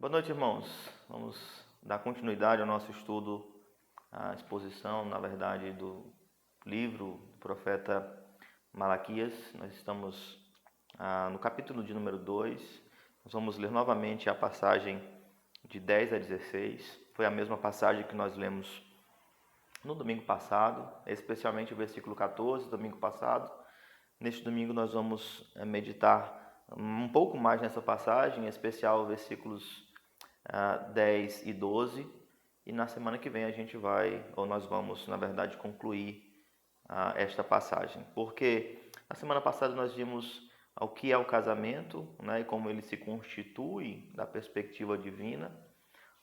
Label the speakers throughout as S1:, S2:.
S1: Boa noite, irmãos. Vamos dar continuidade ao nosso estudo, à exposição, na verdade, do livro do profeta Malaquias. Nós estamos no capítulo de número 2. Nós vamos ler novamente a passagem de 10 a 16. Foi a mesma passagem que nós lemos no domingo passado, especialmente o versículo 14, domingo passado. Neste domingo nós vamos meditar um pouco mais nessa passagem, em especial versículos 10 e 12, e na semana que vem nós vamos, na verdade, concluir esta passagem, porque na semana passada nós vimos o que é o casamento, né, e como ele se constitui da perspectiva divina.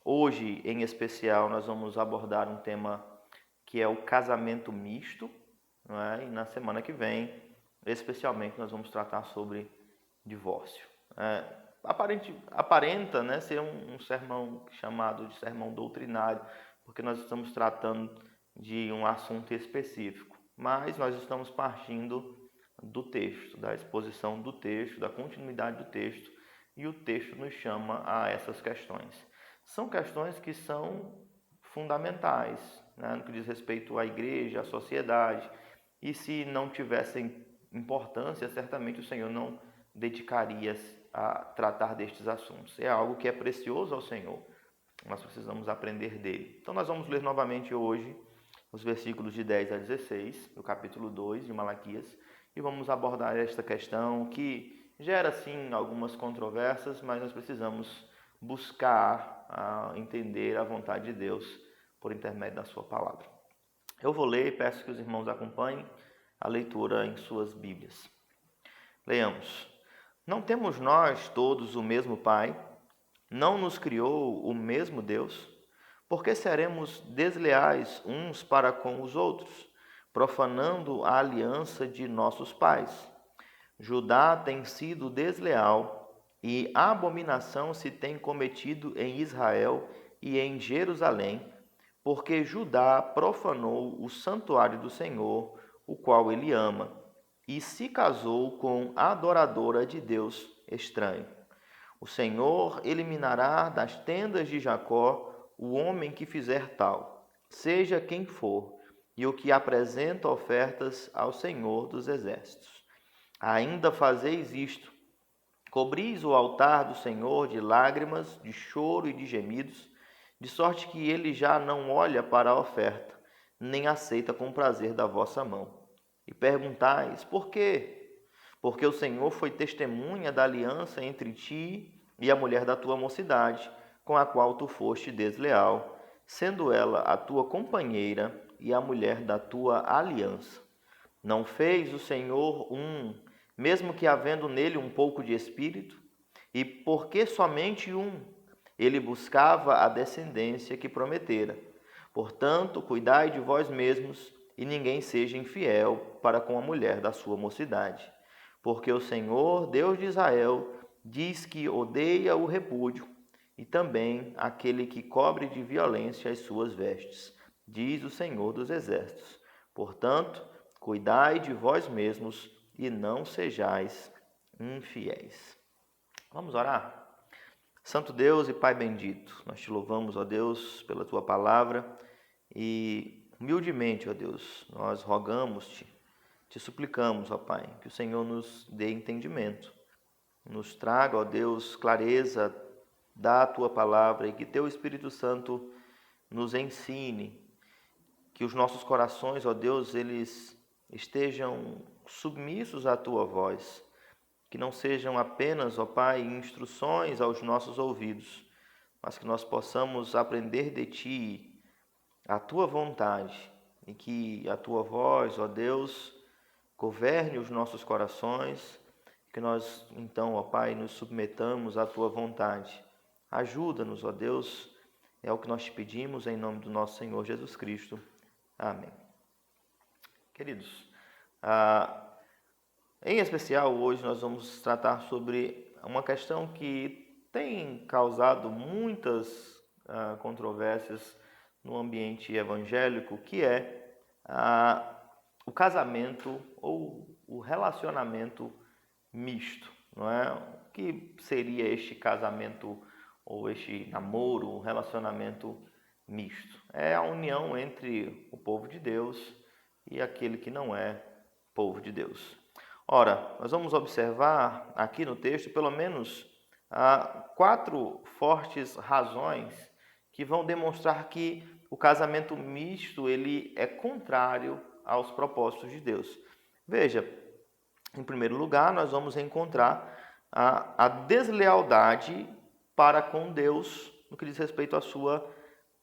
S1: Hoje, em especial, nós vamos abordar um tema que é o casamento misto, né, e na semana que vem, especialmente, nós vamos tratar sobre divórcio. Aparenta, né, ser um sermão chamado de sermão doutrinário, porque nós estamos tratando de um assunto específico, mas nós estamos partindo do texto, da exposição do texto, da continuidade do texto, e o texto nos chama a essas questões. São questões que são fundamentais, né, no que diz respeito à igreja, à sociedade, e se não tivessem importância, certamente o Senhor não dedicaria a tratar destes assuntos. É algo que é precioso ao Senhor. Nós precisamos aprender dele. Então nós vamos ler novamente hoje os versículos de 10 a 16, do capítulo 2 de Malaquias, e vamos abordar esta questão que gera sim algumas controvérsias, mas nós precisamos buscar entender a vontade de Deus por intermédio da sua palavra. Eu vou ler e peço que os irmãos acompanhem a leitura em suas Bíblias. Leiamos. Não temos nós todos o mesmo Pai? Não nos criou o mesmo Deus? Por que seremos desleais uns para com os outros, profanando a aliança de nossos pais? Judá tem sido desleal e abominação se tem cometido em Israel e em Jerusalém, porque Judá profanou o santuário do Senhor, o qual ele ama, e se casou com a adoradora de Deus estranho. O Senhor eliminará das tendas de Jacó o homem que fizer tal, seja quem for, e o que apresenta ofertas ao Senhor dos exércitos. Ainda fazeis isto: cobris o altar do Senhor de lágrimas, de choro e de gemidos, de sorte que ele já não olha para a oferta, nem aceita com prazer da vossa mão. E perguntais: por quê? Porque o Senhor foi testemunha da aliança entre ti e a mulher da tua mocidade, com a qual tu foste desleal, sendo ela a tua companheira e a mulher da tua aliança. Não fez o Senhor mesmo que havendo nele um pouco de espírito? E por que somente um? Ele buscava a descendência que prometera. Portanto, cuidai de vós mesmos, e ninguém seja infiel para com a mulher da sua mocidade. Porque o Senhor, Deus de Israel, diz que odeia o repúdio, e também aquele que cobre de violência as suas vestes, diz o Senhor dos exércitos. Portanto, cuidai de vós mesmos, e não sejais infiéis. Vamos orar? Santo Deus e Pai bendito, nós te louvamos, ó Deus, pela tua palavra, e humildemente, ó Deus, nós rogamos-te, te suplicamos, ó Pai, que o Senhor nos dê entendimento, nos traga, ó Deus, clareza da tua palavra, e que teu Espírito Santo nos ensine, que os nossos corações, ó Deus, eles estejam submissos à tua voz, que não sejam apenas, ó Pai, instruções aos nossos ouvidos, mas que nós possamos aprender de ti a tua vontade, e que a tua voz, ó Deus, governe os nossos corações, que nós então, ó Pai, nos submetamos à tua vontade. Ajuda-nos, ó Deus, é o que nós te pedimos em nome do nosso Senhor Jesus Cristo. Amém. Queridos, em especial hoje nós vamos tratar sobre uma questão que tem causado muitas controvérsias no ambiente evangélico, que é o casamento ou o relacionamento misto, não é? O que seria este casamento ou este namoro, relacionamento misto. É a união entre o povo de Deus e aquele que não é povo de Deus. Ora, nós vamos observar aqui no texto pelo menos 4 fortes razões que vão demonstrar que o casamento misto ele é contrário aos propósitos de Deus. Veja, em primeiro lugar, nós vamos encontrar a deslealdade para com Deus no que diz respeito à sua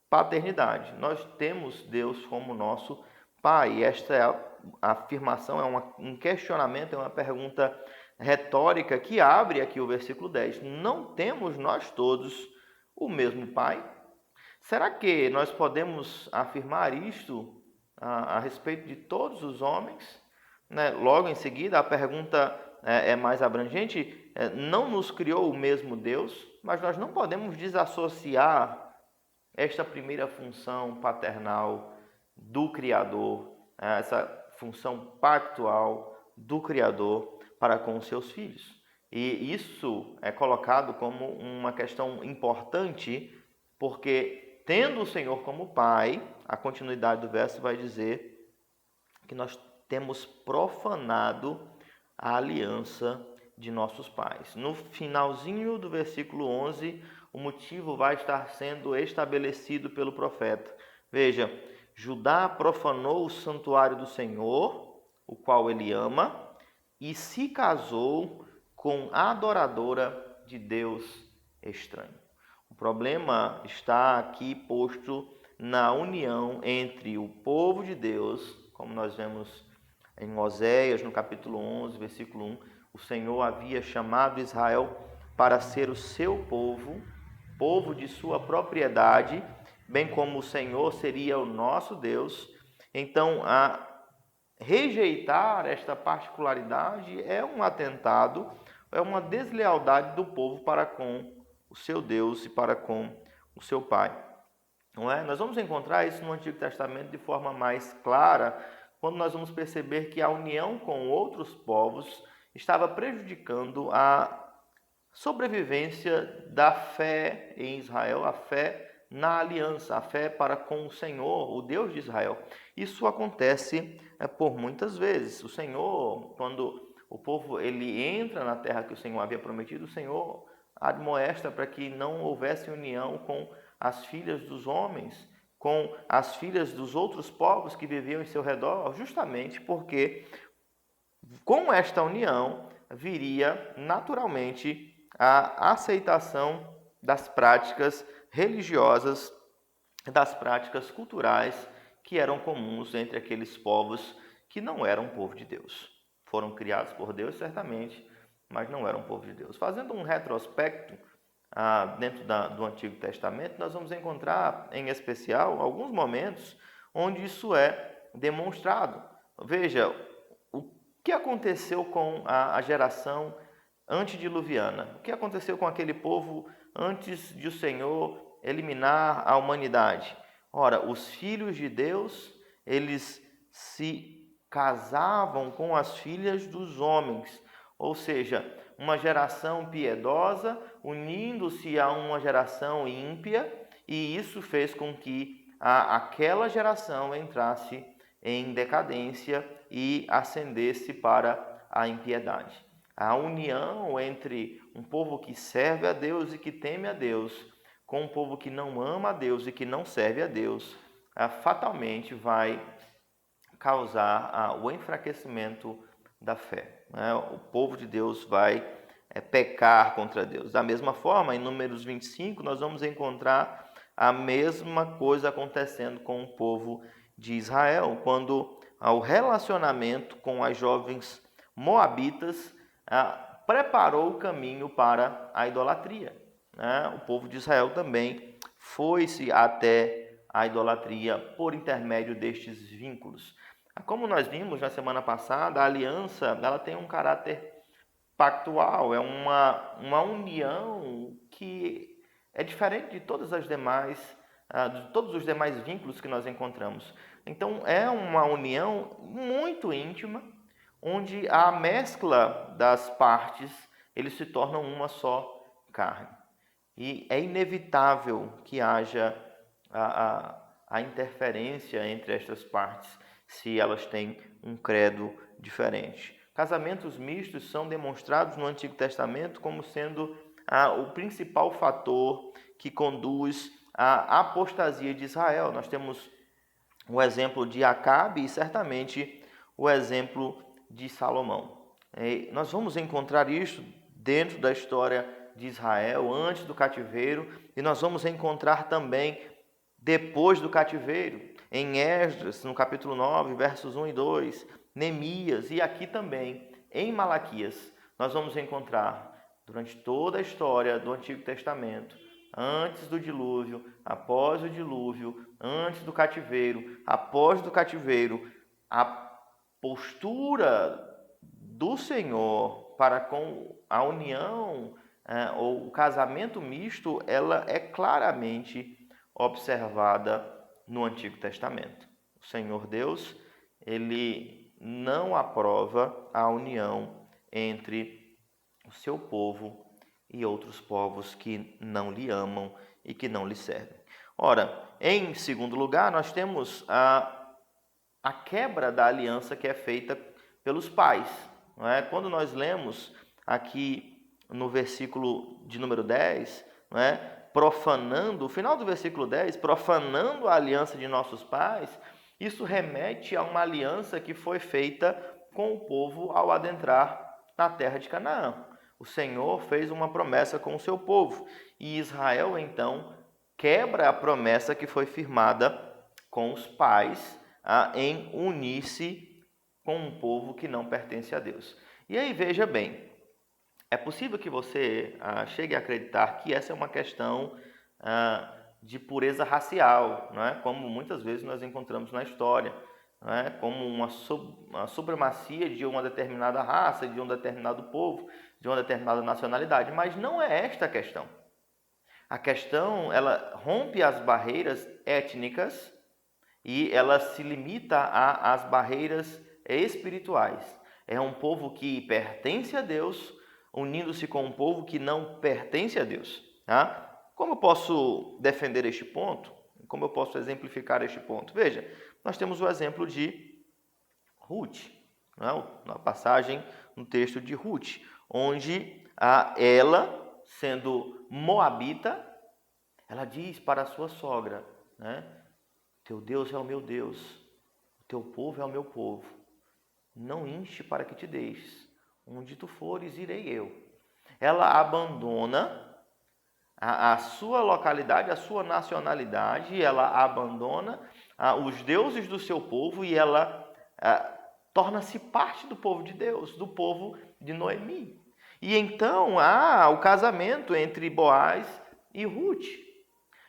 S1: paternidade. Nós temos Deus como nosso Pai. Esta é a afirmação, é um questionamento, é uma pergunta retórica que abre aqui o versículo 10. Não temos nós todos o mesmo Pai? Será que nós podemos afirmar isto a respeito de todos os homens? Logo em seguida, a pergunta é mais abrangente. Não nos criou o mesmo Deus, mas nós não podemos desassociar esta primeira função paternal do Criador, essa função pactual do Criador para com os seus filhos. E isso é colocado como uma questão importante, porque tendo o Senhor como Pai, a continuidade do verso vai dizer que nós temos profanado a aliança de nossos pais. No finalzinho do versículo 11, o motivo vai estar sendo estabelecido pelo profeta. Veja, Judá profanou o santuário do Senhor, o qual ele ama, e se casou com a adoradora de Deus estranho. O problema está aqui posto na união entre o povo de Deus, como nós vemos em Oséias, no capítulo 11, versículo 1, o Senhor havia chamado Israel para ser o seu povo, povo de sua propriedade, bem como o Senhor seria o nosso Deus. Então, a rejeitar esta particularidade é um atentado, é uma deslealdade do povo para com o seu Deus e para com o seu Pai. Não é? Nós vamos encontrar isso no Antigo Testamento de forma mais clara, quando nós vamos perceber que a união com outros povos estava prejudicando a sobrevivência da fé em Israel, a fé na aliança, a fé para com o Senhor, o Deus de Israel. Isso acontece por muitas vezes. O Senhor, quando o povo ele entra na terra que o Senhor havia prometido, o Senhor admoesta para que não houvesse união com as filhas dos homens, com as filhas dos outros povos que viviam em seu redor, justamente porque com esta união viria naturalmente a aceitação das práticas religiosas, das práticas culturais que eram comuns entre aqueles povos que não eram povo de Deus. Foram criados por Deus, certamente, mas não eram povo de Deus. Fazendo um retrospecto dentro do Antigo Testamento, nós vamos encontrar, em especial, alguns momentos onde isso é demonstrado. Veja, o que aconteceu com a geração antediluviana? O que aconteceu com aquele povo antes de o Senhor eliminar a humanidade? Ora, os filhos de Deus, eles se casavam com as filhas dos homens, ou seja, uma geração piedosa unindo-se a uma geração ímpia, e isso fez com que aquela geração entrasse em decadência e ascendesse para a impiedade. A união entre um povo que serve a Deus e que teme a Deus, com um povo que não ama a Deus e que não serve a Deus, fatalmente vai causar o enfraquecimento da fé. O povo de Deus vai pecar contra Deus. Da mesma forma, em Números 25, nós vamos encontrar a mesma coisa acontecendo com o povo de Israel, quando o relacionamento com as jovens moabitas preparou o caminho para a idolatria. O povo de Israel também foi-se até a idolatria por intermédio destes vínculos. Como nós vimos na semana passada, a aliança ela tem um caráter pactual, é uma união que é diferente de todos os demais vínculos que nós encontramos. Então, é uma união muito íntima, onde a mescla das partes, eles se tornam uma só carne. E é inevitável que haja a interferência entre estas partes, se elas têm um credo diferente. Casamentos mistos são demonstrados no Antigo Testamento como sendo o principal fator que conduz à apostasia de Israel. Nós temos o exemplo de Acabe e certamente o exemplo de Salomão. Nós vamos encontrar isso dentro da história de Israel, antes do cativeiro, e nós vamos encontrar também depois do cativeiro, em Esdras, no capítulo 9, versos 1 e 2, Neemias, e aqui também, em Malaquias, nós vamos encontrar, durante toda a história do Antigo Testamento, antes do dilúvio, após o dilúvio, antes do cativeiro, após do cativeiro, a postura do Senhor para com a união ou o casamento misto, ela é claramente observada no Antigo Testamento. O Senhor Deus, ele não aprova a união entre o seu povo e outros povos que não lhe amam e que não lhe servem. Ora, em segundo lugar, nós temos a quebra da aliança que é feita pelos pais. Não é? Quando nós lemos aqui no versículo de número 10, não é? Profanando, o final do versículo 10, profanando a aliança de nossos pais, isso remete a uma aliança que foi feita com o povo ao adentrar na terra de Canaã. O Senhor fez uma promessa com o seu povo e Israel, então, quebra a promessa que foi firmada com os pais em unir-se com um povo que não pertence a Deus. E aí, veja bem, é possível que você chegue a acreditar que essa é uma questão de pureza racial, não é? Como muitas vezes nós encontramos na história, não é? Como uma supremacia de uma determinada raça, de um determinado povo, de uma determinada nacionalidade, mas não é esta a questão. A questão, ela rompe as barreiras étnicas e ela se limita às barreiras espirituais. É um povo que pertence a Deus, unindo-se com um povo que não pertence a Deus. Tá? Como eu posso defender este ponto? Como eu posso exemplificar este ponto? Veja, nós temos o exemplo de Ruth, na passagem no texto de Ruth, onde ela, sendo moabita, ela diz para a sua sogra, né? Teu Deus é o meu Deus, o teu povo é o meu povo. Não inste para que te deixes. Onde tu fores, irei eu. Ela abandona a sua localidade, a sua nacionalidade, ela abandona os deuses do seu povo e ela torna-se parte do povo de Deus, do povo de Noemi. E então há o casamento entre Boaz e Ruth.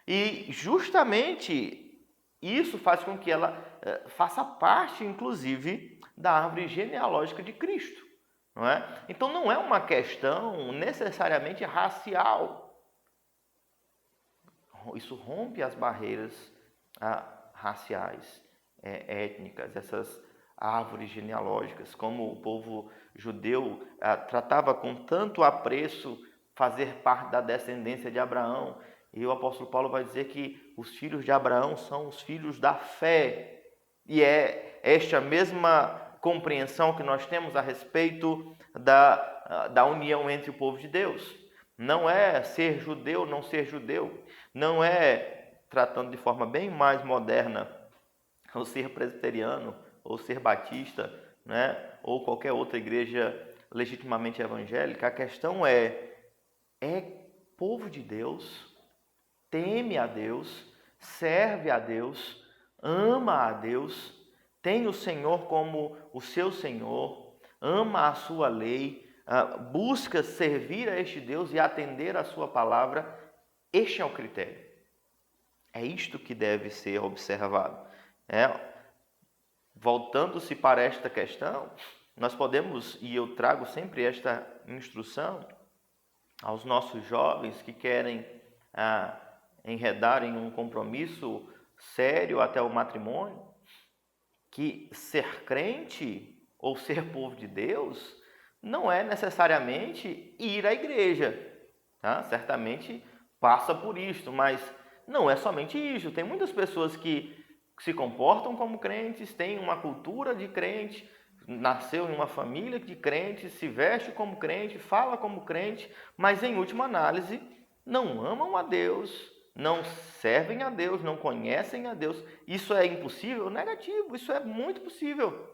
S1: E justamente isso faz com que ela faça parte, inclusive, da árvore genealógica de Cristo. Não é? Então não é uma questão necessariamente racial. Isso rompe as barreiras raciais, étnicas, essas árvores genealógicas, como o povo judeu tratava com tanto apreço fazer parte da descendência de Abraão. E o apóstolo Paulo vai dizer que os filhos de Abraão são os filhos da fé. E é esta mesma compreensão que nós temos a respeito da união entre o povo de Deus. Não é ser judeu, não ser judeu. Não é, tratando de forma bem mais moderna, ou ser presbiteriano, ou ser batista, né? Ou qualquer outra igreja legitimamente evangélica. A questão é povo de Deus, teme a Deus, serve a Deus, ama a Deus, tem o Senhor como o seu Senhor, ama a sua lei, busca servir a este Deus e atender a sua palavra. Este é o critério. É isto que deve ser observado. Voltando-se para esta questão, nós podemos, e eu trago sempre esta instrução aos nossos jovens que querem enredar em um compromisso sério até o matrimônio, que ser crente ou ser povo de Deus não é necessariamente ir à igreja. Tá? Certamente passa por isto, mas não é somente isso. Tem muitas pessoas que se comportam como crentes, têm uma cultura de crente, nasceu em uma família de crentes, se veste como crente, fala como crente, mas em última análise não amam a Deus, não servem a Deus, não conhecem a Deus. Isso é impossível? Negativo, isso é muito possível.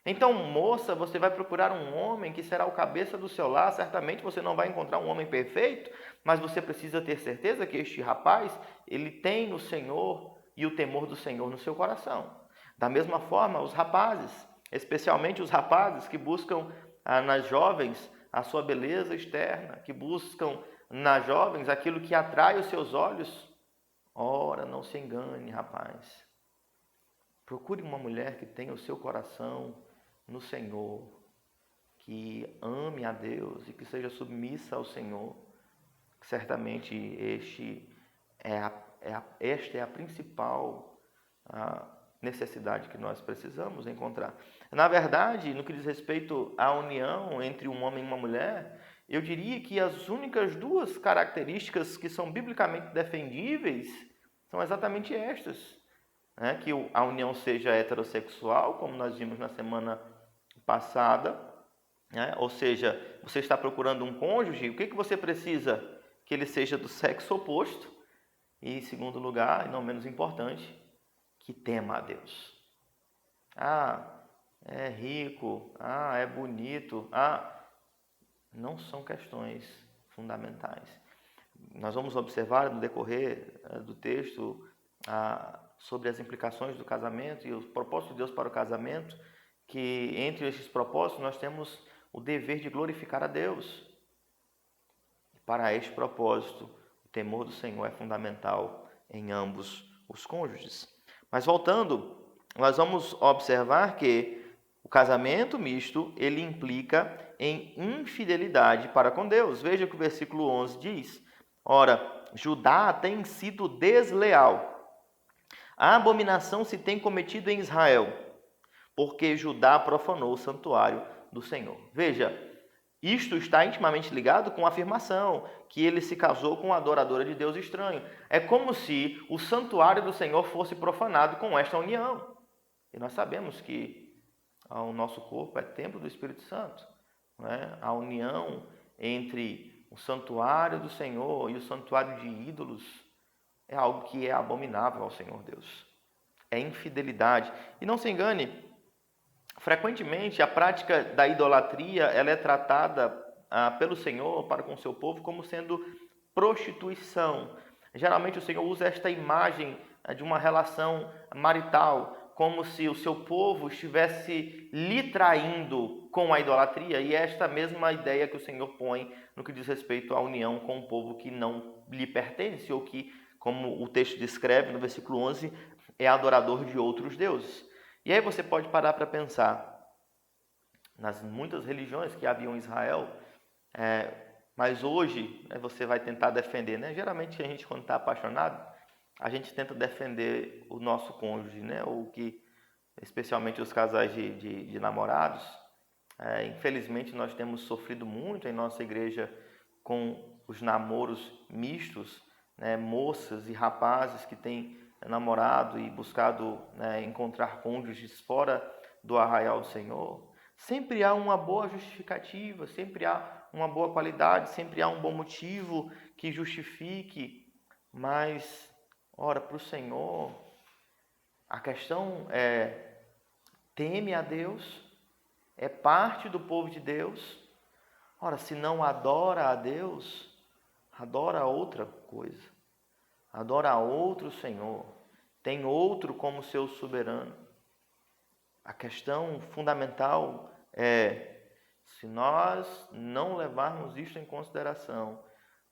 S1: Então, moça, você vai procurar um homem que será o cabeça do seu lar. Certamente você não vai encontrar um homem perfeito, mas você precisa ter certeza que este rapaz, ele tem o Senhor e o temor do Senhor no seu coração. Da mesma forma, os rapazes, especialmente os rapazes que buscam nas jovens a sua beleza externa, que buscam nas jovens aquilo que atrai os seus olhos. Ora, não se engane, rapaz. Procure uma mulher que tenha o seu coração no Senhor, que ame a Deus e que seja submissa ao Senhor. Certamente esta é a principal necessidade que nós precisamos encontrar. Na verdade, no que diz respeito à união entre um homem e uma mulher, eu diria que as únicas duas características que são biblicamente defendíveis são exatamente estas. Que a união seja heterossexual, como nós vimos na semana passada, ou seja, você está procurando um cônjuge, o que você precisa? Que ele seja do sexo oposto e, em segundo lugar, e não menos importante, que tema a Deus. É rico, é bonito, não são questões fundamentais. Nós vamos observar no decorrer do texto sobre as implicações do casamento e os propósitos de Deus para o casamento, que entre esses propósitos nós temos o dever de glorificar a Deus. Para este propósito, o temor do Senhor é fundamental em ambos os cônjuges. Mas voltando, nós vamos observar que o casamento misto, ele implica em infidelidade para com Deus. Veja que o versículo 11 diz: ora, Judá tem sido desleal. A abominação se tem cometido em Israel, porque Judá profanou o santuário do Senhor. Veja, isto está intimamente ligado com a afirmação que ele se casou com uma adoradora de Deus estranho. É como se o santuário do Senhor fosse profanado com esta união. E nós sabemos que o nosso corpo é templo do Espírito Santo. Não é? A união entre o santuário do Senhor e o santuário de ídolos é algo que é abominável ao Senhor Deus. É infidelidade. E não se engane, frequentemente a prática da idolatria ela é tratada pelo Senhor para com o seu povo como sendo prostituição. Geralmente o Senhor usa esta imagem de uma relação marital, como se o seu povo estivesse lhe traindo com a idolatria, e é esta mesma ideia que o Senhor põe no que diz respeito à união com um povo que não lhe pertence, ou que, como o texto descreve no versículo 11, é adorador de outros deuses. E aí você pode parar para pensar nas muitas religiões que haviam em Israel, mas hoje você vai tentar defender, né? Geralmente a gente, quando está apaixonado, a gente tenta defender o nosso cônjuge, né? Ou que, especialmente os casais de namorados. Infelizmente nós temos sofrido muito em nossa igreja com os namoros mistos, né? Moças e rapazes que têm namorado e buscado encontrar cônjuges fora do arraial do Senhor. Sempre há uma boa justificativa, sempre há uma boa qualidade, sempre há um bom motivo que justifique, mas, ora, para o Senhor, a questão é: teme a Deus, é parte do povo de Deus. Ora, se não adora a Deus, adora outra coisa, adora outro Senhor, tem outro como seu soberano. A questão fundamental é: se nós não levarmos isto em consideração,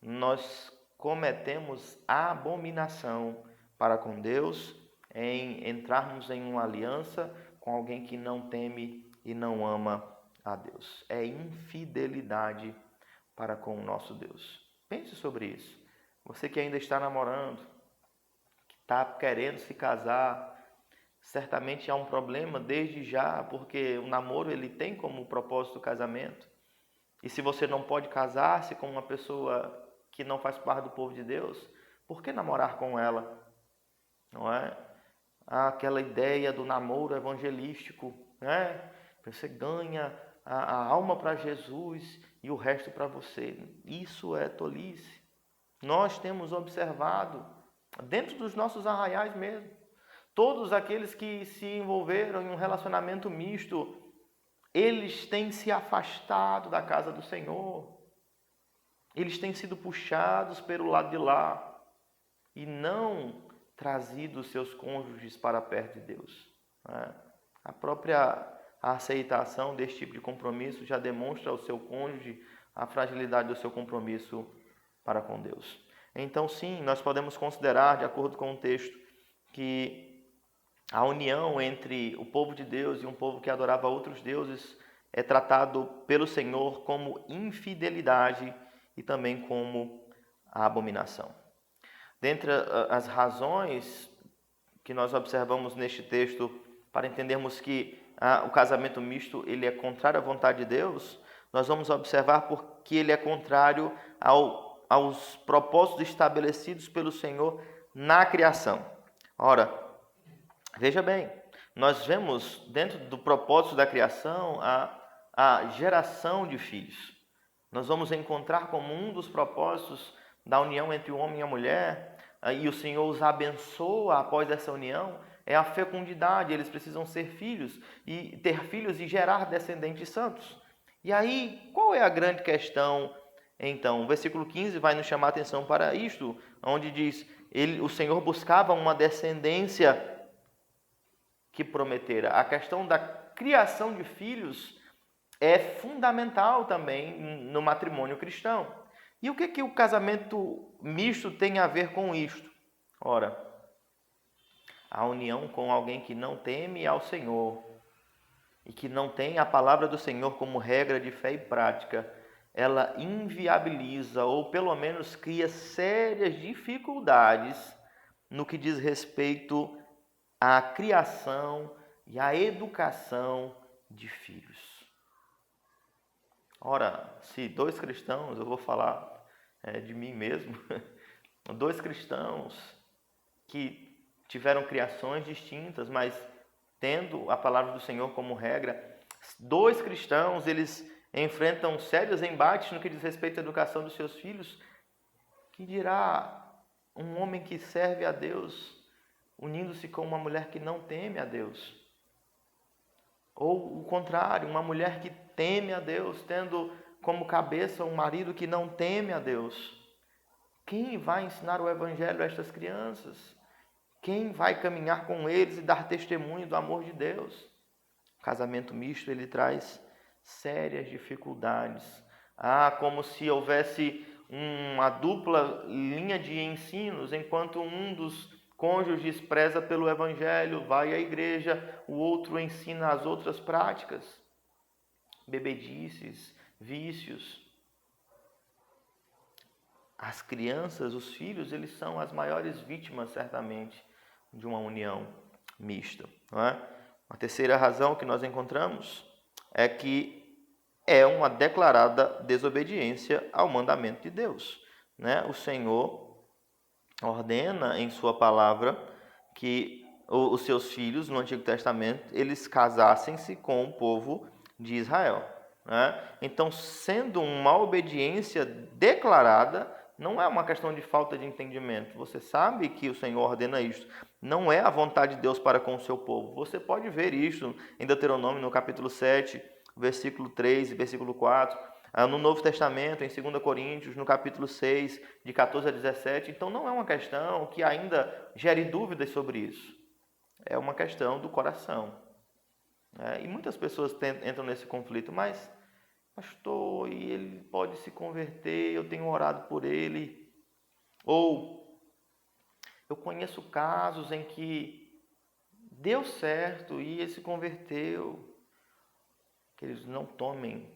S1: nós cometemos abominação para com Deus em entrarmos em uma aliança com alguém que não teme e não ama a Deus. É infidelidade para com o nosso Deus. Pense sobre isso. Você que ainda está namorando, que está querendo se casar, certamente há um problema desde já, porque o namoro ele tem como propósito o casamento. E se você não pode casar-se com uma pessoa que não faz parte do povo de Deus, por que namorar com ela? Não é? Aquela ideia do namoro evangelístico, né? Você ganha a alma para Jesus e o resto para você. Isso é tolice. Nós temos observado, dentro dos nossos arraiais mesmo, todos aqueles que se envolveram em um relacionamento misto, eles têm se afastado da casa do Senhor. Eles têm sido puxados pelo lado de lá e não trazido os seus cônjuges para perto de Deus. A própria aceitação desse tipo de compromisso já demonstra ao seu cônjuge a fragilidade do seu compromisso para com Deus. Então, sim, nós podemos considerar, de acordo com o texto, que a união entre o povo de Deus e um povo que adorava outros deuses é tratado pelo Senhor como infidelidade e também como a abominação. Dentre as razões que nós observamos neste texto para entendermos que o casamento misto ele é contrário à vontade de Deus, nós vamos observar porque ele é contrário aos propósitos estabelecidos pelo Senhor na criação. Ora, veja bem, nós vemos dentro do propósito da criação a geração de filhos. Nós vamos encontrar como um dos propósitos da união entre o homem e a mulher, e o Senhor os abençoa após essa união, é a fecundidade. Eles precisam ser filhos e ter filhos e gerar descendentes santos. E aí, qual é a grande questão? Então, o versículo 15 vai nos chamar a atenção para isto, onde diz, o Senhor buscava uma descendência que prometera. A questão da criação de filhos é fundamental também no matrimônio cristão. E o que o casamento misto tem a ver com isto? Ora, a união com alguém que não teme ao Senhor e que não tem a palavra do Senhor como regra de fé e prática, ela inviabiliza ou pelo menos cria sérias dificuldades no que diz respeito à criação e à educação de filhos. Ora, se dois cristãos, eu vou falar de mim mesmo, dois cristãos que tiveram criações distintas, mas tendo a palavra do Senhor como regra, dois cristãos, eles enfrentam sérios embates no que diz respeito à educação dos seus filhos. Que dirá um homem que serve a Deus unindo-se com uma mulher que não teme a Deus? Ou o contrário, uma mulher que teme a Deus, tendo como cabeça um marido que não teme a Deus. Quem vai ensinar o Evangelho a estas crianças? Quem vai caminhar com eles e dar testemunho do amor de Deus? O casamento misto, ele traz sérias dificuldades. Como se houvesse uma dupla linha de ensinos, enquanto um dos cônjuges preza pelo Evangelho, vai à igreja, o outro ensina as outras práticas, bebedices, vícios. As crianças, os filhos, eles são as maiores vítimas, certamente, de uma união mista. Não é? A terceira razão que nós encontramos é que é uma declarada desobediência ao mandamento de Deus. Né? O Senhor ordena em sua palavra que os seus filhos, no Antigo Testamento, eles casassem-se com o povo de Israel. Né? Então, sendo uma obediência declarada, não é uma questão de falta de entendimento. Você sabe que o Senhor ordena isto. Não é a vontade de Deus para com o seu povo. Você pode ver isso em Deuteronômio, no capítulo 7, versículo 3 e versículo 4. No Novo Testamento, em 2 Coríntios, no capítulo 6, de 14 a 17. Então, não é uma questão que ainda gere dúvidas sobre isso. É uma questão do coração. E muitas pessoas entram nesse conflito, mas, pastor, e ele pode se converter, eu tenho orado por ele. Ou, eu conheço casos em que deu certo e ele se converteu. Que eles não tomem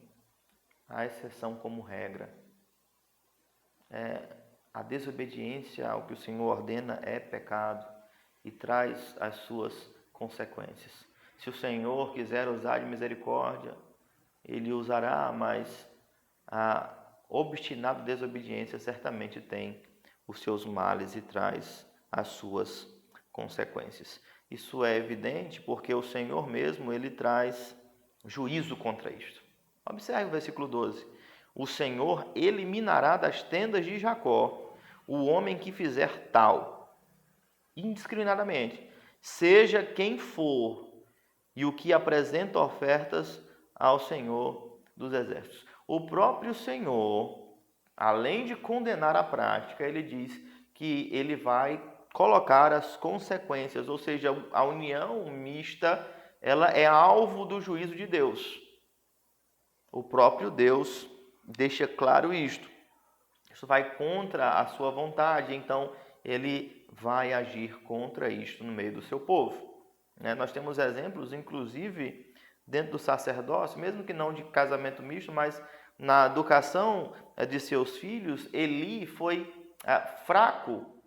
S1: a exceção como regra. A desobediência ao que o Senhor ordena é pecado e traz as suas consequências. Se o Senhor quiser usar de misericórdia, Ele usará, mas obstinada desobediência certamente tem os seus males e traz as suas consequências. Isso é evidente porque o Senhor mesmo, ele traz juízo contra isto. Observe o versículo 12. O Senhor eliminará das tendas de Jacó o homem que fizer tal, indiscriminadamente, seja quem for, e o que apresenta ofertas ao Senhor dos Exércitos. O próprio Senhor, além de condenar a prática, ele diz que ele vai colocar as consequências, ou seja, a união mista, ela é alvo do juízo de Deus. O próprio Deus deixa claro isto. Isso vai contra a sua vontade, então ele vai agir contra isto no meio do seu povo. Nós temos exemplos, inclusive, dentro do sacerdócio, mesmo que não de casamento misto, mas na educação de seus filhos, Eli foi fraco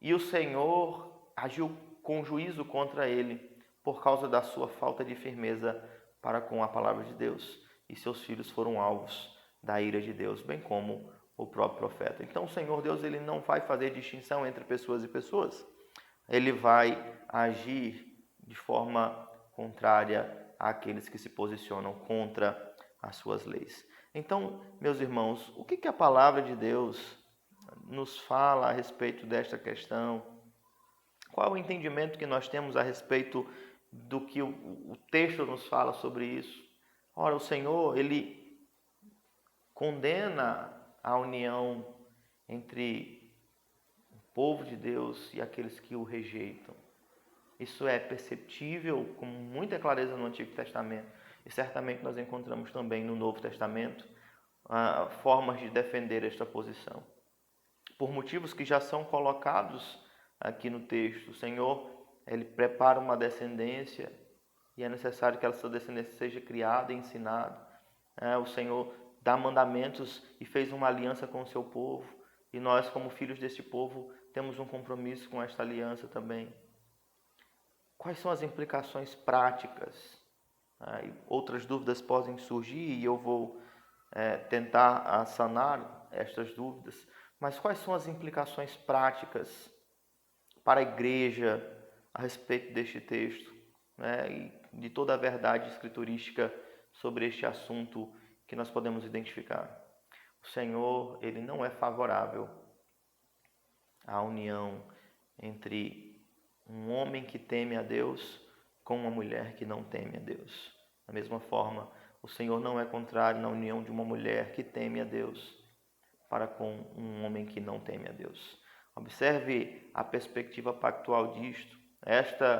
S1: e o Senhor agiu com juízo contra ele por causa da sua falta de firmeza para com a palavra de Deus. E seus filhos foram alvos da ira de Deus, bem como o próprio profeta. Então o Senhor Deus, ele não vai fazer distinção entre pessoas e pessoas. Ele vai agir de forma contrária àqueles que se posicionam contra as suas leis. Então, meus irmãos, o que a palavra de Deus nos fala a respeito desta questão? Qual é o entendimento que nós temos a respeito do que o texto nos fala sobre isso? Ora, o Senhor, ele condena a união entre o povo de Deus e aqueles que o rejeitam. Isso é perceptível com muita clareza no Antigo Testamento e certamente nós encontramos também no Novo Testamento formas de defender esta posição. Por motivos que já são colocados aqui no texto, o Senhor, ele prepara uma descendência e é necessário que essa descendência seja criada e ensinada. O Senhor dá mandamentos e fez uma aliança com o seu povo e nós, como filhos deste povo, temos um compromisso com esta aliança também. Quais são as implicações práticas? Outras dúvidas podem surgir e eu vou tentar sanar estas dúvidas. Mas quais são as implicações práticas para a igreja a respeito deste texto, e de toda a verdade escriturística sobre este assunto que nós podemos identificar? O Senhor, ele não é favorável à união entre um homem que teme a Deus com uma mulher que não teme a Deus. Da mesma forma, o Senhor não é contrário na união de uma mulher que teme a Deus para com um homem que não teme a Deus. Observe a perspectiva pactual disto.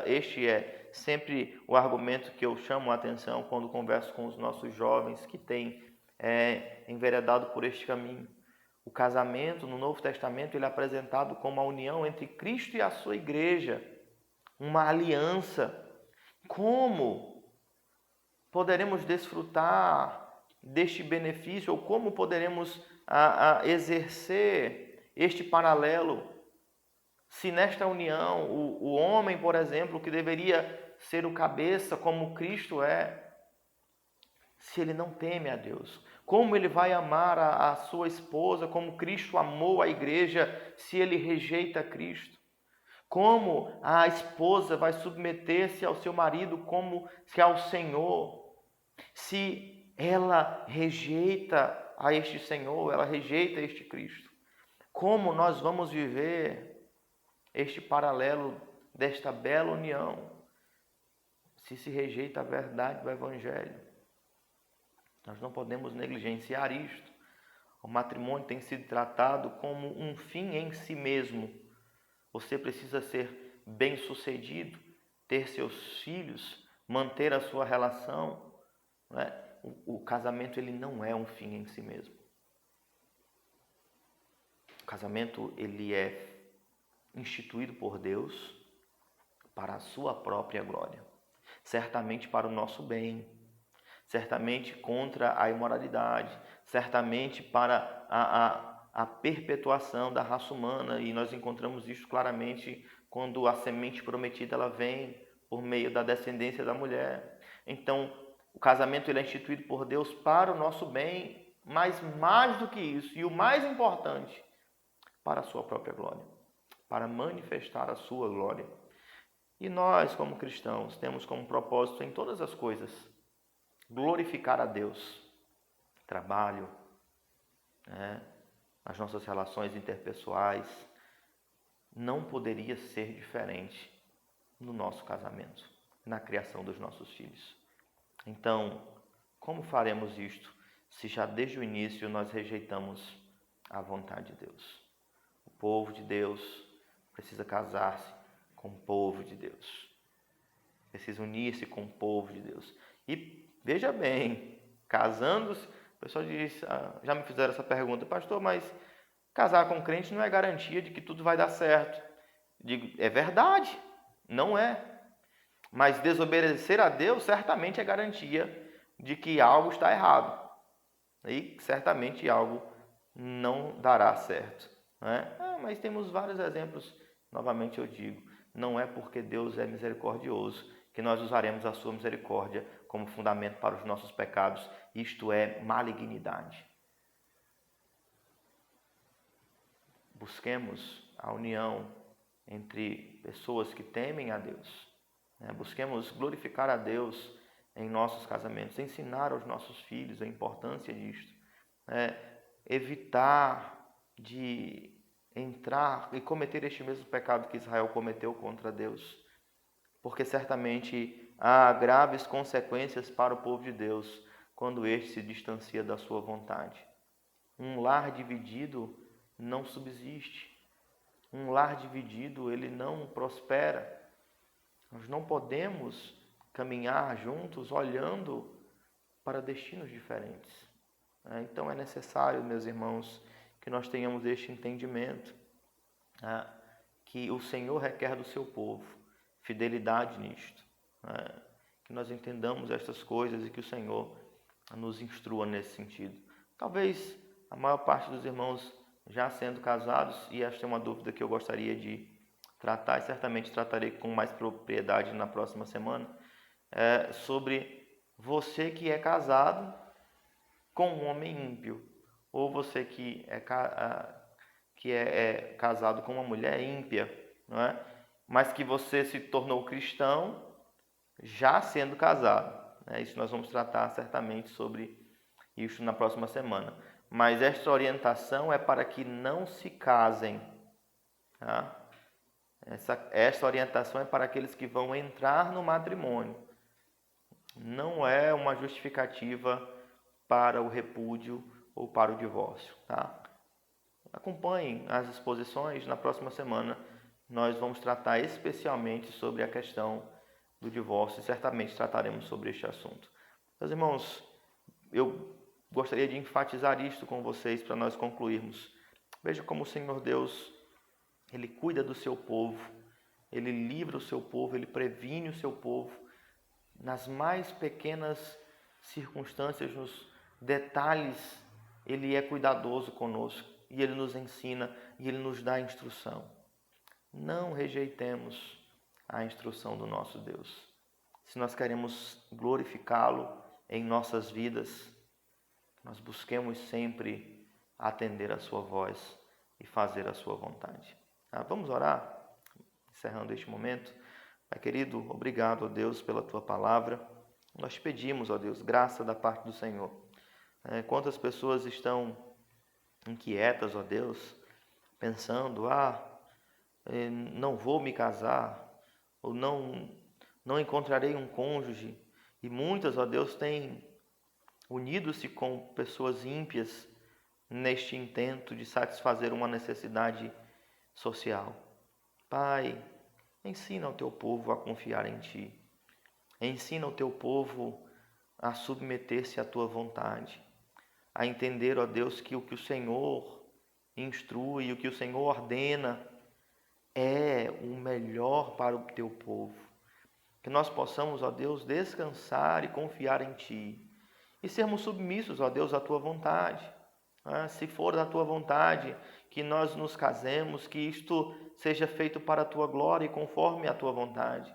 S1: Este é sempre o argumento que eu chamo a atenção quando converso com os nossos jovens que têm enveredado por este caminho. O casamento no Novo Testamento ele é apresentado como a união entre Cristo e a sua igreja, uma aliança. Como poderemos desfrutar deste benefício ou como poderemos exercer este paralelo se nesta união o homem, por exemplo, que deveria ser o cabeça como Cristo é, se ele não teme a Deus? Como ele vai amar a sua esposa como Cristo amou a igreja se ele rejeita Cristo? Como a esposa vai submeter-se ao seu marido como se ao Senhor, se ela rejeita a este Senhor, ela rejeita este Cristo? Como nós vamos viver este paralelo desta bela união se rejeita a verdade do Evangelho? Nós não podemos negligenciar isto. O matrimônio tem sido tratado como um fim em si mesmo. Você precisa ser bem-sucedido, ter seus filhos, manter a sua relação. O casamento ele não é um fim em si mesmo. O casamento ele é instituído por Deus para a sua própria glória. Certamente para o nosso bem. Certamente contra a imoralidade. Certamente para a perpetuação da raça humana, e nós encontramos isso claramente quando a semente prometida ela vem por meio da descendência da mulher. Então, o casamento ele é instituído por Deus para o nosso bem, mas mais do que isso, e o mais importante, para a sua própria glória, para manifestar a sua glória. E nós, como cristãos, temos como propósito em todas as coisas glorificar a Deus. Trabalho, as nossas relações interpessoais, não poderia ser diferente no nosso casamento, na criação dos nossos filhos. Então, como faremos isto se já desde o início nós rejeitamos a vontade de Deus? O povo de Deus precisa casar-se com o povo de Deus. Precisa unir-se com o povo de Deus. E veja bem, casando-se, o pessoal diz, já me fizeram essa pergunta, pastor, mas casar com crente não é garantia de que tudo vai dar certo. Digo, é verdade, não é. Mas desobedecer a Deus certamente é garantia de que algo está errado. E certamente algo não dará certo. Mas temos vários exemplos, novamente eu digo, não é porque Deus é misericordioso que nós usaremos a sua misericórdia como fundamento para os nossos pecados. Isto é malignidade. Busquemos a união entre pessoas que temem a Deus. Busquemos glorificar a Deus em nossos casamentos, ensinar aos nossos filhos a importância disto. Evitar de entrar e cometer este mesmo pecado que Israel cometeu contra Deus. Porque certamente há graves consequências para o povo de Deus quando este se distancia da sua vontade. Um lar dividido não subsiste. Um lar dividido, ele não prospera. Nós não podemos caminhar juntos olhando para destinos diferentes. Então é necessário, meus irmãos, que nós tenhamos este entendimento, que o Senhor requer do seu povo fidelidade nisto, que nós entendamos estas coisas e que o Senhor nos instrua nesse sentido. Talvez a maior parte dos irmãos já sendo casados, e esta é uma dúvida que eu gostaria de tratar, e certamente tratarei com mais propriedade na próxima semana, sobre você que é casado com um homem ímpio, ou você que é casado com uma mulher ímpia, não é? Mas que você se tornou cristão já sendo casado. Isso nós vamos tratar certamente sobre isso na próxima semana. Mas esta orientação é para que não se casem. Tá? Esta orientação é para aqueles que vão entrar no matrimônio. Não é uma justificativa para o repúdio ou para o divórcio. Tá? Acompanhem as exposições. Na próxima semana nós vamos tratar especialmente sobre a questão do divórcio e certamente trataremos sobre este assunto. Meus irmãos, eu gostaria de enfatizar isto com vocês para nós concluirmos. Veja como o Senhor Deus, Ele cuida do seu povo, Ele livra o seu povo, Ele previne o seu povo nas mais pequenas circunstâncias, nos detalhes. Ele é cuidadoso conosco e Ele nos ensina e Ele nos dá instrução. Não rejeitemos a instrução do nosso Deus. Se nós queremos glorificá-lo em nossas vidas, nós busquemos sempre atender a sua voz e fazer a sua vontade. Vamos orar, encerrando este momento. Pai querido, obrigado, ó Deus, pela tua palavra. Nós te pedimos, ó Deus, graça da parte do Senhor. Quantas pessoas estão inquietas, ó Deus, pensando, não vou me casar, ou não encontrarei um cônjuge. E muitas, ó Deus, têm unido-se com pessoas ímpias neste intento de satisfazer uma necessidade social. Pai, ensina o teu povo a confiar em Ti. Ensina o teu povo a submeter-se à Tua vontade. A entender, ó Deus, que o que o Senhor instrui, o que o Senhor ordena é o melhor para o teu povo. Que nós possamos, ó Deus, descansar e confiar em Ti. E sermos submissos, ó Deus, à Tua vontade. Se for da Tua vontade que nós nos casemos, que isto seja feito para a Tua glória e conforme a Tua vontade.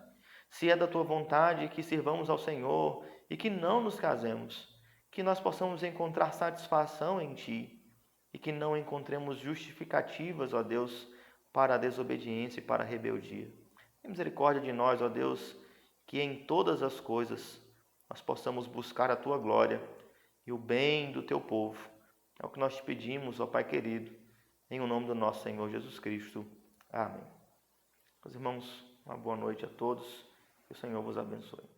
S1: Se é da Tua vontade que sirvamos ao Senhor e que não nos casemos, que nós possamos encontrar satisfação em Ti e que não encontremos justificativas, ó Deus, para a desobediência e para a rebeldia. Tem misericórdia de nós, ó Deus, que em todas as coisas nós possamos buscar a Tua glória e o bem do Teu povo. É o que nós te pedimos, ó Pai querido, em o nome do nosso Senhor Jesus Cristo. Amém. Meus irmãos, uma boa noite a todos. Que o Senhor vos abençoe.